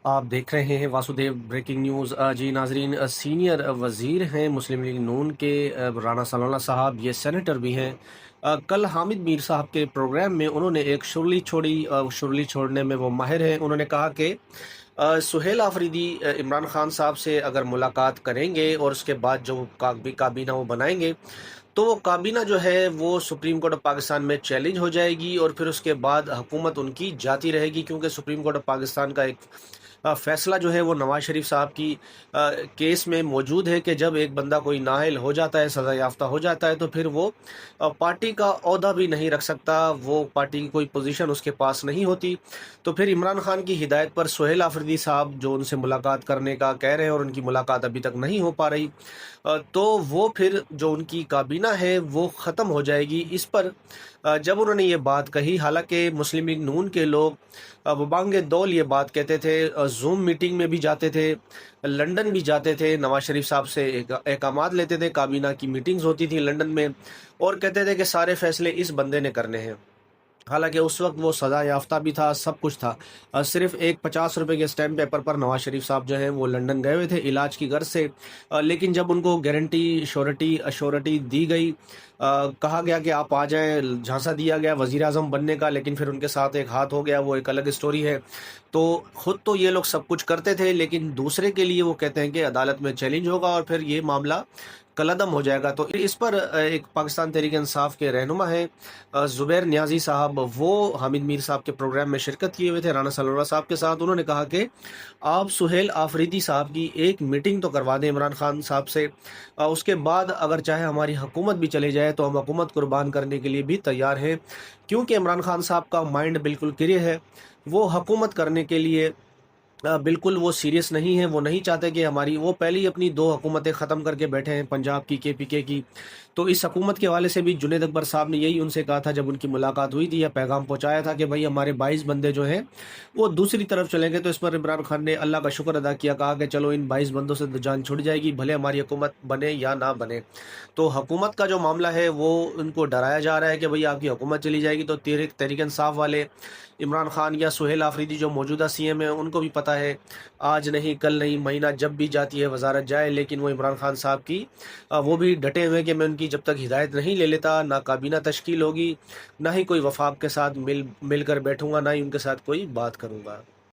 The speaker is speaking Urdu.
آپ دیکھ رہے ہیں واسودیو بریکنگ نیوز۔ جی ناظرین، سینئر وزیر ہیں مسلم لیگ نون کے رانا ثناءاللہ صاحب، یہ سینیٹر بھی ہیں۔ کل حامد میر صاحب کے پروگرام میں انہوں نے ایک شرلی چھوڑی، شرلی چھوڑنے میں وہ ماہر ہیں۔ انہوں نے کہا کہ سہیل آفریدی عمران خان صاحب سے اگر ملاقات کریں گے اور اس کے بعد جو کابینہ وہ بنائیں گے تو وہ کابینہ جو ہے وہ سپریم کورٹ آف پاکستان میں چیلنج ہو جائے گی، اور پھر اس کے بعد حکومت ان کی جاتی رہے گی، کیونکہ سپریم کورٹ آف پاکستان کا ایک فیصلہ جو ہے وہ نواز شریف صاحب کی کیس میں موجود ہے کہ جب ایک بندہ کوئی نااہل ہو جاتا ہے، سزا یافتہ ہو جاتا ہے، تو پھر وہ پارٹی کا عہدہ بھی نہیں رکھ سکتا، وہ پارٹی کی کوئی پوزیشن اس کے پاس نہیں ہوتی۔ تو پھر عمران خان کی ہدایت پر سہیل آفریدی صاحب جو ان سے ملاقات کرنے کا کہہ رہے ہیں، اور ان کی ملاقات ابھی تک نہیں ہو پا رہی، تو وہ پھر جو ان کی کابینہ ہے وہ ختم ہو جائے گی۔ اس پر جب انہوں نے یہ بات کہی، حالانکہ مسلم لیگ نون کے لوگ وبانگ دول یہ بات کہتے تھے، زوم میٹنگ میں بھی جاتے تھے، لندن بھی جاتے تھے، نواز شریف صاحب سے احکامات لیتے تھے، کابینہ کی میٹنگز ہوتی تھی لندن میں، اور کہتے تھے کہ سارے فیصلے اس بندے نے کرنے ہیں۔ حالانکہ اس وقت وہ سزا یافتہ بھی تھا، سب کچھ تھا۔ صرف ایک 50 روپے کے اسٹیمپ پیپر پر نواز شریف صاحب جو ہیں وہ لندن گئے ہوئے تھے علاج کی غرض سے، لیکن جب ان کو گارنٹی اشورٹی دی گئی، کہا گیا کہ آپ آ جائیں، جھانسا دیا گیا وزیر اعظم بننے کا، لیکن پھر ان کے ساتھ ایک ہاتھ ہو گیا، وہ ایک الگ اسٹوری ہے۔ تو خود تو یہ لوگ سب کچھ کرتے تھے، لیکن دوسرے کے لیے وہ کہتے ہیں کہ عدالت میں چیلنج ہوگا اور پھر یہ معاملہ کلعدم ہو جائے گا۔ تو اس پر ایک پاکستان تحریک انصاف کے رہنما ہیں زبیر نیازی صاحب، وہ حامد میر صاحب کے پروگرام میں شرکت کیے ہوئے تھے رانا ثناءاللہ اللہ صاحب کے ساتھ۔ انہوں نے کہا کہ آپ سہیل آفریدی صاحب کی ایک میٹنگ تو کروا دیں عمران خان صاحب سے، اس کے بعد اگر چاہے ہماری حکومت بھی چلے جائے تو ہم حکومت قربان کرنے کے لیے بھی تیار ہیں، کیونکہ عمران خان صاحب کا مائنڈ بالکل کلیئر ہے، وہ حکومت کرنے کے لیے بالکل وہ سیریس نہیں ہے، وہ نہیں چاہتے کہ وہ پہلے ہی اپنی 2 حکومتیں ختم کر کے بیٹھے ہیں، پنجاب کی KPK کی۔ تو اس حکومت کے حوالے سے بھی جنید اکبر صاحب نے یہی ان سے کہا تھا جب ان کی ملاقات ہوئی تھی، یا پیغام پہنچایا تھا کہ بھائی ہمارے 22 بندے جو ہیں وہ دوسری طرف چلیں گے۔ تو اس پر عمران خان نے اللہ کا شکر ادا کیا، کہا کہ چلو ان 22 بندوں سے جان چھوٹ جائے گی، بھلے ہماری حکومت بنے یا نہ بنے۔ تو حکومت کا جو معاملہ ہے وہ ان کو ڈرایا جا رہا ہے کہ بھئی آپ کی حکومت چلی جائے گی تو تحریک انصاف والے عمران خان یا سہیل آفریدی جو موجودہ CM ہیں ان کو بھی پتہ ہے، آج نہیں کل نہیں مہینہ جب بھی جاتی ہے وزارت جائے، لیکن وہ عمران خان صاحب کی وہ بھی ڈٹے ہوئے کہ میں ان کی جب تک ہدایت نہیں لے لیتا، نہ کابینہ تشکیل ہوگی، نہ ہی کوئی وفاق کے ساتھ مل کر بیٹھوں گا، نہ ہی ان کے ساتھ کوئی بات کروں گا۔